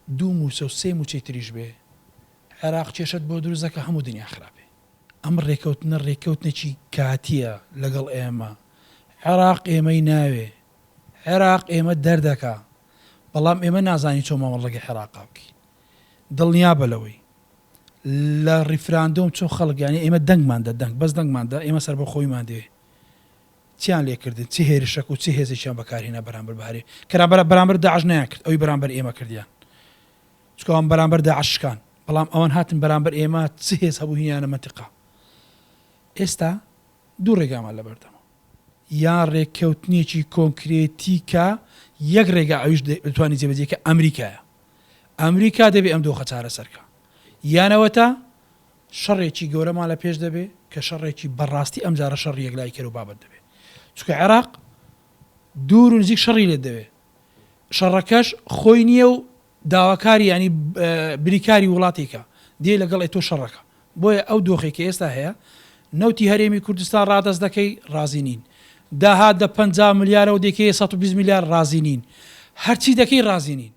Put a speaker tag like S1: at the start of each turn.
S1: دوو موسە و سێ موچەی تریش بێ عێراق کێشت بۆ دروستەکە هەموو دنیا خراپێ. ئەم ڕێکەوتنە ڕێکەوتنێکی کاتیە لەگەڵ ئێمە. عێراق ئێمەی ناوێ، عێراق ئێمە دەردەکە، بەڵام ئێمە نازانی چۆن مامەڵەگە عێراقا بکەین. دڵنیا بەلەوەی لە ریفراندۆم چۆن خەڵک، یانی ئێمە دەنگماندا دەنگ بەس دەنگماندا ئێمە سەر بە خۆیمان دێ چیان لێکردن، چی هێرشەک و چی هێزێکیان بەکارهێنا بەرامبەر بەهارێ کەرا بەرامبەر داعش نیان کرد، ئەوی بەرامبەر ئێمە کردیان چکە ئەوان بەرامبەر داعشکان، بەڵام ئەوان هاتن بەرامبەر ئێمە چی هێز هەبوو هیانە مەنتیقا. ئێستا دوو ڕێگامان لەبەردەمە، یان ڕێککەوتنێکی کۆنکرێتی کە یەک ڕێگا ئەویش دەتوانێت جێبەجێ کە ئەمریکایە، ئەمریکا دەبێ ئەم دۆخە چارەسەرکە، یانەوەتە شەڕێکی گەورەمان لە پێش دەبێ کە شەڕێکی بەڕاستی ئەم جارە شەڕ یەکلای کەر و بابەت دەبێ، چونکە عێراق دوور و نزیک شەڕی لێت دەوێ، شەڕەکەش خۆی نییە و داواکاری ینی بریکاری وڵاتێکە دێ لەگەڵ تۆ شەڕەکە. بۆیە ئەو دۆخێکی ئێستا هەیە نەوتی هەرێمی کوردستان ڕادەست دەکەی ڕازی نین، داهات دە 50 ملیارە و دەکەی 120 میلیار ڕازی نین، هەرچی دەکەی ڕازی نین.